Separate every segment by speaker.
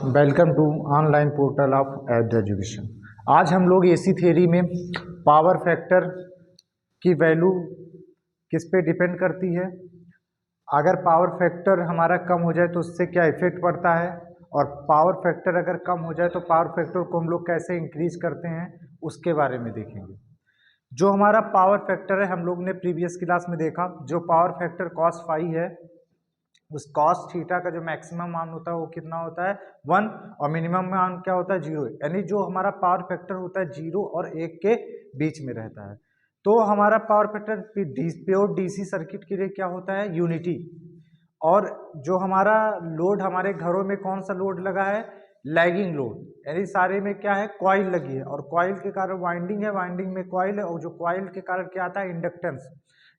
Speaker 1: Welcome to online portal of education. आज हम लोग एसी थ्योरी में पावर फैक्टर की वैल्यू किस पे डिपेंड करती है, अगर पावर फैक्टर हमारा कम हो जाए तो उससे क्या इफेक्ट पड़ता है, और पावर फैक्टर अगर कम हो जाए तो पावर फैक्टर को हम लोग कैसे इंक्रीज करते हैं उसके बारे में देखेंगे। जो हमारा पावर फैक्टर है, हम लोग ने प्रीवियस क्लास में देखा, जो पावर फैक्टर cos फाई है उस cos थीटा का जो मैक्सिमम मान होता है वो कितना होता है 1, और मिनिमम मान क्या होता है 0। यानी जो हमारा पावर फैक्टर होता है 0 और 1 के बीच में रहता है। तो हमारा power factor pure DC circuit के लिए क्या होता है यूनिटी। और जो हमारा लोड हमारे घरों में कौन सा लोड लगा है, लैगिंग लोड, यानी सारे में क्या है कॉइल लगी है, और कॉइल के कारण वाइंडिंग है, वाइंडिंग में कॉइल है, और जो कॉइल के कारण क्या आता है इंडक्टेंस,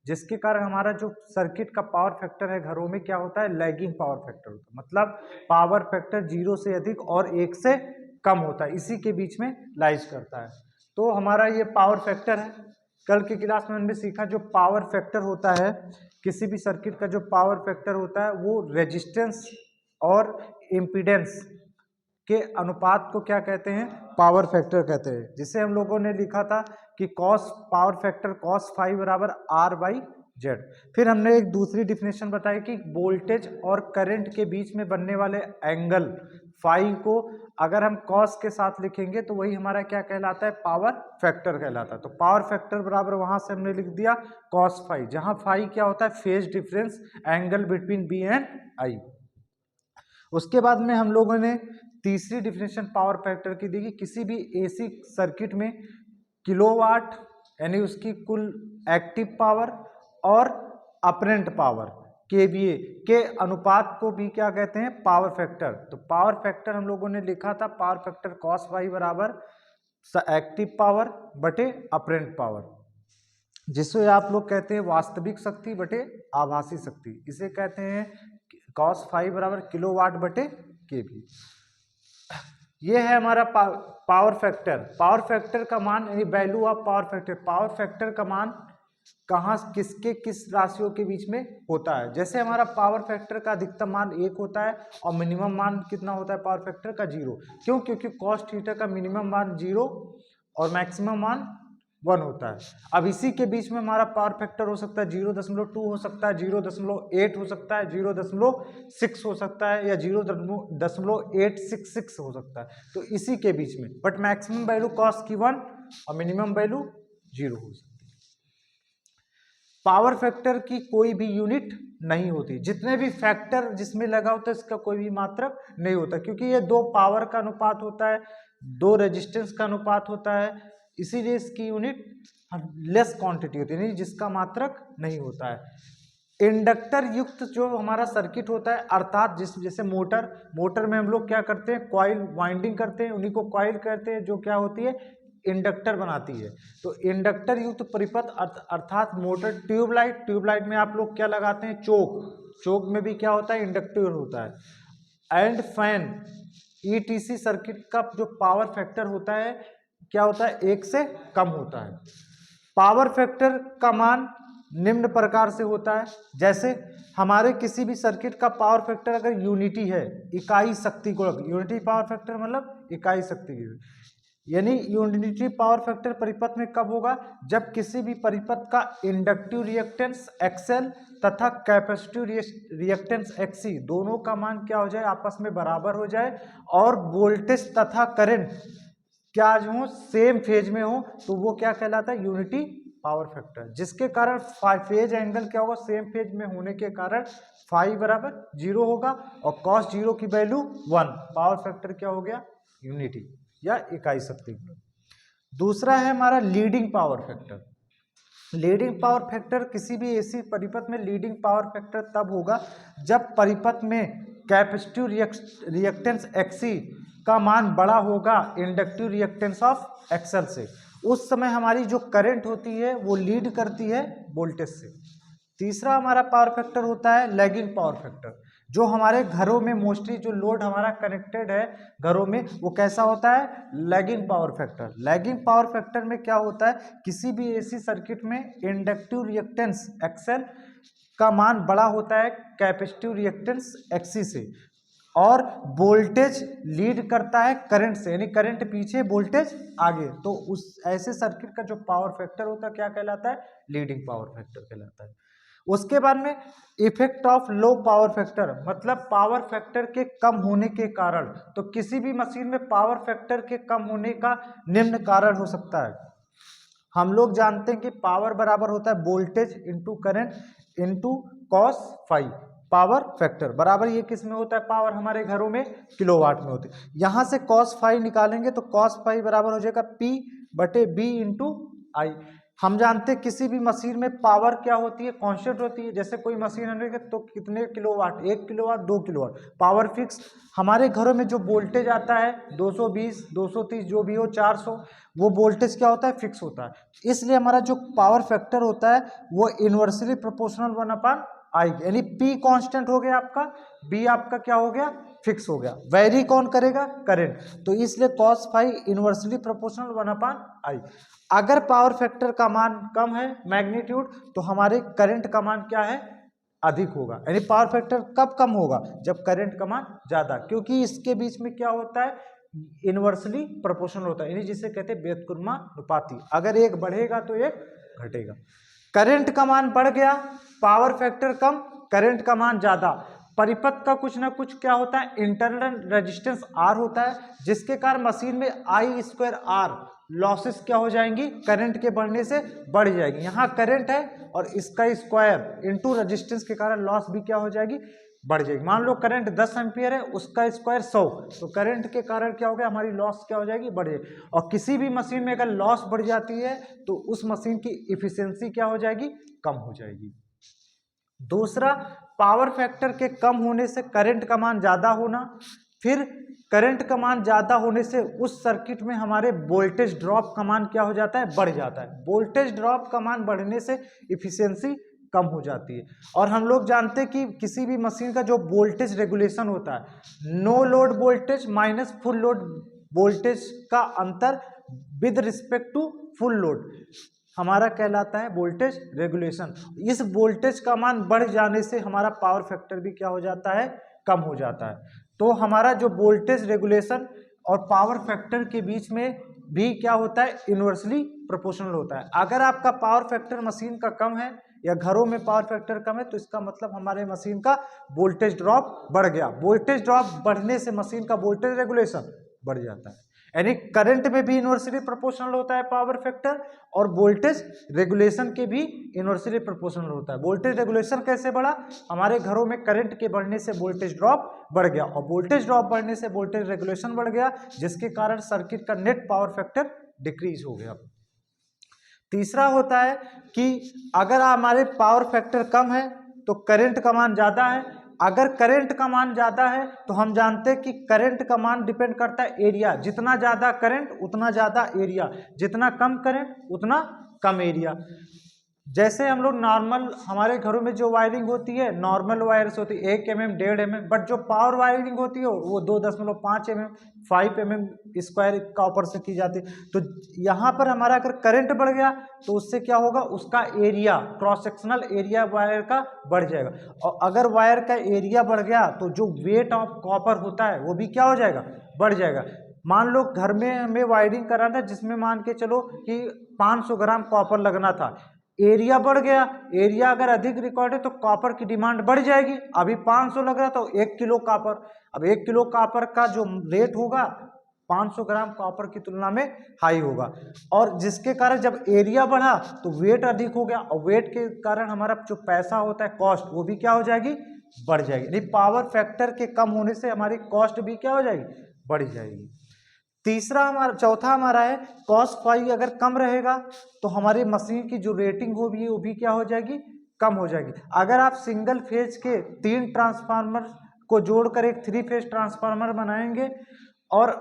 Speaker 1: जिसके कारण हमारा जो सर्किट का पावर फैक्टर है घरों में क्या होता है लैगिंग पावर फैक्टर होता है। मतलब पावर फैक्टर 0 से अधिक और 1 से कम होता है, इसी के बीच में लाइज करता है। तो हमारा ये पावर फैक्टर है। कल की क्लास में हमने सीखा जो पावर फैक्टर होता है, किसी भी सर्किट का जो पावर फैक्टर होता है वो रेजिस्टेंस और इम्पीडेंस के अनुपात को क्या कहते हैं, पावर फैक्टर कहते हैं। जिसे हम लोगों ने लिखा था कि cos power factor cos phi बराबर R/Z। फिर हमने एक दूसरी डिफिनेशन बताई कि वोल्टेज और करंट के बीच में बनने वाले एंगल फाई को अगर हम cos के साथ लिखेंगे तो वही हमारा क्या कहलाता है, पावर फैक्टर कहलाता है। तो पावर फैक्टर बराबर वहां से हमने लिख दिया cos फाई, जहां फाई क्या होता है phase difference angle between V and I. उसके बाद में हम लोगों ने तीसरी डिफिनेशन पावर फैक्टर की दी कि किसी भी एसी सर्किट में किलोवाट यानी उसकी कुल एक्टिव पावर और अपरेंट पावर केवीए के अनुपात को भी क्या कहते हैं, पावर फैक्टर। तो पावर फैक्टर हम लोगों ने लिखा था पावर फैक्टर cos फाई बराबर एक्टिव पावर बटे अपरेंट पावर, जिसे आप लोग कहते हैं वास्तविक शक्ति बटे आभासी शक्ति। इसे कहते हैं cos फाई बराबर किलोवाट बटे केवी। ये है हमारा पावर फैक्टर। पावर फैक्टर का मान यानी value of power factor, power factor का मान कहाँ किसके किस राशियों के बीच में होता है। जैसे हमारा पावर फैक्टर का अधिकतम मान 1 होता है और मिनिमम मान कितना होता है पावर फैक्टर का 0। क्यों? क्योंकि cos थीटा का मिनिमम मान 0 और मैक्सिमम मान 1 होता है। अब इसी के बीच में हमारा पावर फैक्टर हो सकता है 0.2 हो सकता है, 0.8 हो सकता है, 0.6 हो सकता है, या 0.866 हो सकता है। तो इसी के बीच में, बट मैक्सिमम वैल्यू cos की 1 और मिनिमम वैल्यू 0 हो सकती है। पावर फैक्टर की कोई भी यूनिट नहीं होती, जितने भी फैक्टर जिसमें लगा होता है इसका कोई भी मात्रक नहीं होता, क्योंकि ये दो पावर का अनुपात होता है, दो रेजिस्टेंस का अनुपात होता है, इसीलिए इसकी यूनिट लेस क्वांटिटी होती है, जिसका मात्रक नहीं होता है। इंडक्टर युक्त जो हमारा सर्किट होता है, अर्थात जैसे मोटर में हम लोग क्या करते हैं कॉइल वाइंडिंग करते हैं, उन्हीं को कॉइल कहते हैं, जो क्या होती है इंडक्टर बनाती है। तो इंडक्टर युक्त परिपथ अर्थात मोटर, ट्यूबलाइट में आप लोग क्या लगाते हैं चोक में भी क्या होता है इंडक्टर होता है। एंड फैन ईटीसी सर्किट का जो पावर फैक्टर होता है क्या होता है 1 से कम होता है। पावर फैक्टर का मान निम्न प्रकार से होता है, जैसे हमारे किसी भी सर्किट का पावर फैक्टर अगर यूनिटी है, इकाई शक्ति को, यूनिटी पावर फैक्टर मतलब इकाई शक्ति की, यानी यूनिटी पावर फैक्टर परिपथ में कब होगा, जब किसी भी परिपथ का इंडक्टिव रिएक्टेंस XL तथा कैपेसिटिव रिएक्टेंस XC दोनों का मान क्या हो जाए, आपस में बराबर हो जाए, और वोल्टेज तथा करंट क्या हो सेम फेज में हो, तो वो क्या कहलाता है यूनिटी पावर फैक्टर। जिसके कारण फेज एंगल क्या होगा, सेम फेज में होने के कारण फाई बराबर 0 होगा, और cos 0 की वैल्यू 1। पावर फैक्टर क्या हो गया यूनिटी या इकाई शक्ति। दूसरा है हमारा leading power factor. Leading power factor किसी भी एसी परिपथ में लीडिंग पावर फैक्टर तब होगा जब परिपथ में कैपेसिटिव रिएक्टेंस XC का मान बड़ा होगा इंडक्टिव रिएक्टेंस ऑफ XL से। उस समय हमारी जो करंट होती है वो लीड करती है वोल्टेज से। तीसरा हमारा पावर फैक्टर होता है लैगिंग पावर फैक्टर, जो हमारे घरों में मोस्टली जो लोड हमारा कनेक्टेड है घरों में वो कैसा होता है lagging power factor. Lagging power factor में क्या होता है, किसी भी एसी सर्किट में इंडक्टिव रिएक्टेंस XL का मान बड़ा होता है कैपेसिटिव रिएक्टेंस XC से। और वोल्टेज लीड करता है करंट से, यानी करंट पीछे वोल्टेज आगे, तो उस ऐसे सर्किट का जो पावर फैक्टर होता है क्या कहलाता है, लीडिंग पावर फैक्टर कहलाता है। उसके बाद में effect of low power factor, मतलब पावर फैक्टर के कम होने के कारण, तो किसी भी मशीन में पावर फैक्टर के कम होने का निम्न कारण हो सकता है। हम लोग जानते हैं कि पावर बराबर होता है voltage into current into cos phi, power factor बराबर ये किस में होता है, पावर हमारे घरों में किलोवाट में होती है। यहाँ से कॉस फाई निकालेंगे तो कॉस फाई बराबर हो जाएगा P बटे B इंटू आई। हम जानते हैं किसी भी मशीन में पावर क्या होती है, कांस्टेंट होती है। जैसे कोई मशीन है तो कितने kilowatt, 1 kilowatt 2 kilowatt, power fix. हमारे घरों में जो वोल्टेज आता है 220 230 जो भी हो 400, वो वोल्टेज क्या होता है, फिक्स होता है। इसलिए हमारा जो पावर फैक्टर होता है वो इनवर्सली प्रोपोर्शनल 1/I, यानी P कांस्टेंट हो गया आपका, B आपका क्या हो गया, फिक्स हो गया। वेरी कौन करेगा, करंट, तो इसलिए cos phi inversely proportional 1/I। अगर पावर फैक्टर का मान कम है मैग्नीट्यूड, तो हमारे करंट का मान क्या है, अधिक होगा। यानी पावर फैक्टर कब कम होगा, जब करंट का मान ज्यादा, क्योंकि इसके बीच में क्या होता है, इनवर्सली प्रोपोर्शनल होता है, यानी जिसे कहते हैं व्युत्क्रमानुपाती। अगर एक बढ़ेगा तो एक घटेगा। करंट का मान बढ़ गया, पावर फैक्टर कम, करंट का मान ज्यादा, परिपथ का कुछ ना कुछ क्या होता है, इंटरनल रेजिस्टेंस R होता है, जिसके कारण मशीन में I²R लॉसेस क्या हो जाएंगी, करंट के बढ़ने से बढ़ जाएगी। यहाँ करंट है और इसका स्क्वायर इंटू रेजिस्टेंस के कारण लॉस भी क्या हो जाएगी, बढ़ जाएगी। मान लो करंट 10 एम्पियर है, उसका स्क्वायर 100, तो करंट के कारण क्या हो गया, हमारी लॉस क्या हो जाएगी, बढ़ जाएगी। और किसी भी मशीन में अगर लॉस बढ़ जाती है तो उस मशीन की इफिशियंसी क्या हो जाएगी, कम हो जाएगी। दूसरा, पावर फैक्टर के कम होने से करंट का मान ज्यादा होना, फिर करंट का मान ज्यादा होने से उस सर्किट में हमारे वोल्टेज ड्रॉप का मान क्या हो जाता है, बढ़ जाता है। वोल्टेज ड्रॉप का मान बढ़ने से इफिशियंसी कम हो जाती है। और हम लोग जानते हैं कि किसी भी मशीन का जो वोल्टेज रेगुलेशन होता है, no load voltage minus full load voltage का अंतर with respect to full load हमारा कहलाता है वोल्टेज रेगुलेशन। इस वोल्टेज का मान बढ़ जाने से हमारा पावर फैक्टर भी क्या हो जाता है, कम हो जाता है। तो हमारा जो वोल्टेज रेगुलेशन और पावर फैक्टर के बीच में भी क्या होता है, इनवर्सली प्रोपोर्शनल होता है। अगर आपका पावर फैक्टर मशीन का कम है या घरों में पावर फैक्टर कम है, तो इसका मतलब हमारे मशीन का वोल्टेज ड्रॉप बढ़ गया। वोल्टेज ड्रॉप बढ़ने से मशीन का वोल्टेज रेगुलेशन बढ़ जाता है। यानी करंट में भी इनवर्सली प्रोपोर्शनल होता है पावर फैक्टर, और वोल्टेज रेगुलेशन के भी इनवर्सली प्रोपोर्शनल होता है। वोल्टेज रेगुलेशन कैसे बढ़ा, हमारे घरों में करंट के बढ़ने से वोल्टेज ड्रॉप बढ़ गया, और वोल्टेज ड्रॉप बढ़ने से वोल्टेज रेगुलेशन बढ़ गया, जिसके कारण सर्किट का नेट पावर फैक्टर डिक्रीज हो गया। तीसरा होता है कि अगर हमारे पावर फैक्टर कम है तो करंट का मान ज्यादा है। अगर करंट का मान ज्यादा है तो हम जानते हैं कि करंट का मान डिपेंड करता है एरिया, जितना ज्यादा करंट उतना ज्यादा एरिया, जितना कम करंट उतना कम एरिया। जैसे हम लोग नॉर्मल हमारे घरों में जो वायरिंग होती है, नॉर्मल वायर्स होती है 1 mm 1.5 mm, बट जो पावर वायरिंग होती है वो 2.5 mm 5 mm स्क्वायर कॉपर से की जाती है। तो यहाँ पर हमारा अगर करंट बढ़ गया तो उससे क्या होगा, उसका area, cross sectional area wire का बढ़ जाएगा, और अगर वायर का एरिया बढ़ गया तो जो वेट ऑफ कॉपर होता है वो भी क्या हो जाएगा, बढ़ जाएगा। मान लो घर में हमें वायरिंग कराना था जिसमें मान के चलो कि 500 ग्राम कॉपर लगना था, एरिया बढ़ गया, एरिया अगर अधिक रिकॉर्ड है तो कॉपर की डिमांड बढ़ जाएगी। अभी 500 लग रहा तो 1 किलो कॉपर, अब 1 किलो कॉपर का जो रेट होगा 500 ग्राम कॉपर की तुलना में हाई होगा, और जिसके कारण जब एरिया बढ़ा तो वेट अधिक हो गया, और वेट के कारण हमारा जो पैसा होता है कॉस्ट वो भी क्या हो जाएगी, बढ़ जाएगी। यानी पावर फैक्टर के कम होने से हमारी कॉस्ट भी क्या हो जाएगी, बढ़ जाएगी। चौथा हमारा है कॉस फाई अगर कम रहेगा तो हमारी मशीन की जो रेटिंग होगी वो भी क्या हो जाएगी, कम हो जाएगी। अगर आप सिंगल फेज के 3 ट्रांसफार्मर को जोड़कर एक 3 फेज ट्रांसफार्मर बनाएंगे और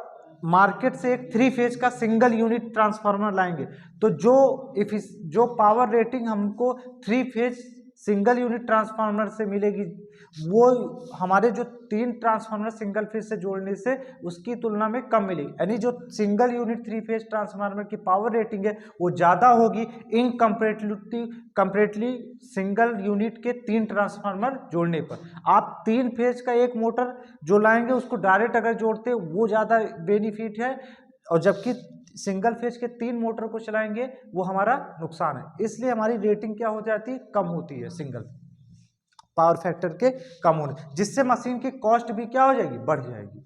Speaker 1: मार्केट से एक 3 फेज का सिंगल यूनिट ट्रांसफार्मर लाएंगे, तो जो पावर रेटिंग हमको 3 फेज सिंगल यूनिट ट्रांसफार्मर से मिलेगी, वो हमारे जो 3 ट्रांसफार्मर सिंगल फेज से जोड़ने से उसकी तुलना में कम मिलेगी। यानी जो सिंगल यूनिट 3 फेज ट्रांसफार्मर की पावर रेटिंग है वो ज़्यादा होगी इन कंपेरेटिवली सिंगल यूनिट के 3 ट्रांसफार्मर जोड़ने पर। आप 3 फेज का एक मोटर जो लाएंगे उसको डायरेक्ट अगर जोड़ते हैं वो ज़्यादा बेनिफिट है, और जबकि सिंगल फेज के 3 मोटर को चलाएंगे वो हमारा नुकसान है। इसलिए हमारी रेटिंग क्या हो जाती है, कम होती है सिंगल पावर फैक्टर के कम होने, जिससे मशीन की कॉस्ट भी क्या हो जाएगी, बढ़ जाएगी।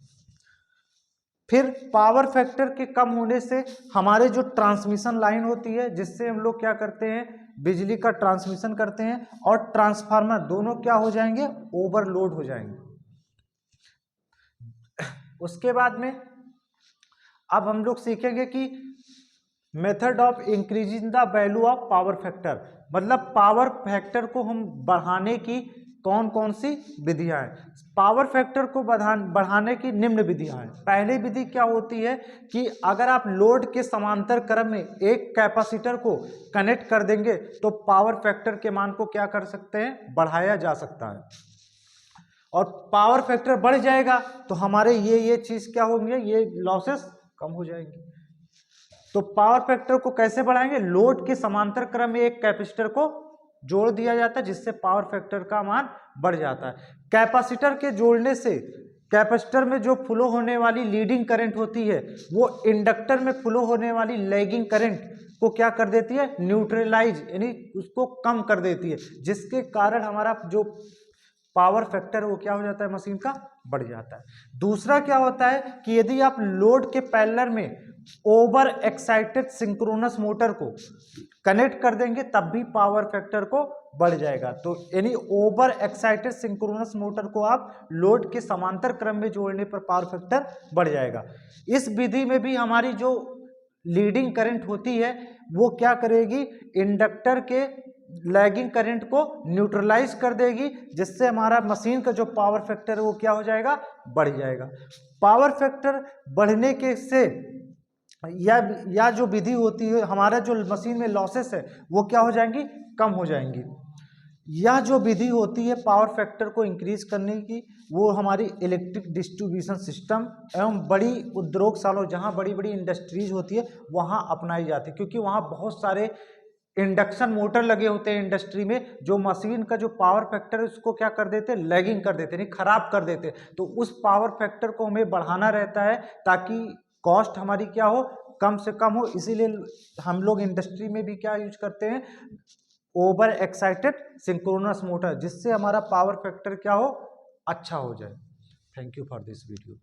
Speaker 1: फिर पावर फैक्टर के कम होने से हमारे जो ट्रांसमिशन लाइन होती है, जिससे हम लोग क्या करते हैं, बिजली का ट्रांसमिशन करते हैं, और ट्रांसफार्मर दोनों क्या हो जाएंगे, ओवरलोड हो जाएंगे। उसके बाद में अब हम लोग सीखेंगे कि method of increasing the value of power factor, मतलब पावर फैक्टर को हम बढ़ाने की कौन कौन सी विधियां हैं। पावर फैक्टर को बढ़ाने की निम्न विधियां हैं। पहली विधि क्या होती है कि अगर आप लोड के समांतर क्रम में एक कैपेसिटर को कनेक्ट कर देंगे तो पावर फैक्टर के मान को क्या कर सकते हैं, बढ़ाया जा सकता है, और पावर फैक्टर बढ़ जाएगा तो हमारे ये चीज क्या होंगे, ये लॉसेस कम हो जाएंगे। तो पावर फैक्टर को कैसे बढ़ाएंगे, लोड के समांतर क्रम में एक कैपेसिटर को जोड़ दिया जाता है जिससे पावर फैक्टर का मान बढ़ जाता है। कैपेसिटर के जोड़ने से कैपेसिटर में जो फ्लो होने वाली लीडिंग करंट होती है वो इंडक्टर में फ्लो होने वाली लैगिंग करंट को क्या कर देती है, न्यूट्रलाइज, यानी उसको कम कर देती है, जिसके कारण हमारा जो पावर फैक्टर वो क्या हो जाता है, मशीन का बढ़ जाता है। दूसरा क्या होता है कि यदि आप लोड के पैरेलल में ओवर एक्साइटेड सिंक्रोनस मोटर को कनेक्ट कर देंगे तब भी पावर फैक्टर को बढ़ जाएगा। तो यानी ओवर एक्साइटेड सिंक्रोनस मोटर को आप लोड के समांतर क्रम में जोड़ने पर पावर फैक्टर बढ़ जाएगा। इस विधि में भी हमारी जो लीडिंग करंट होती है वो क्या करेगी, इंडक्टर के लैगिंग करंट को न्यूट्रलाइज कर देगी, जिससे हमारा मशीन का जो पावर फैक्टर है वो क्या हो जाएगा, बढ़ जाएगा। पावर फैक्टर बढ़ने के से या जो विधि होती है, हमारा जो मशीन में लॉसेस है वो क्या हो जाएंगी, कम हो जाएंगी। यह जो विधि होती है पावर फैक्टर को इंक्रीज करने की, वो हमारी इलेक्ट्रिक डिस्ट्रीब्यूशन सिस्टम एवं बड़ी उद्योगशालाओं, जहाँ बड़ी बड़ी इंडस्ट्रीज होती है वहाँ अपनाई जाती है, क्योंकि वहाँ बहुत सारे इंडक्शन मोटर लगे होते हैं इंडस्ट्री में, जो मशीन का जो पावर फैक्टर है उसको क्या कर देते हैं, लैगिंग कर देते हैं, नहीं खराब कर देते हैं। तो उस पावर फैक्टर को हमें बढ़ाना रहता है ताकि कॉस्ट हमारी क्या हो, कम से कम हो। इसीलिए हम लोग इंडस्ट्री में भी क्या यूज करते हैं, ओवर एक्साइटेड सिंक्रोनस मोटर, जिससे हमारा पावर फैक्टर क्या हो, अच्छा हो जाए। Thank you for this video.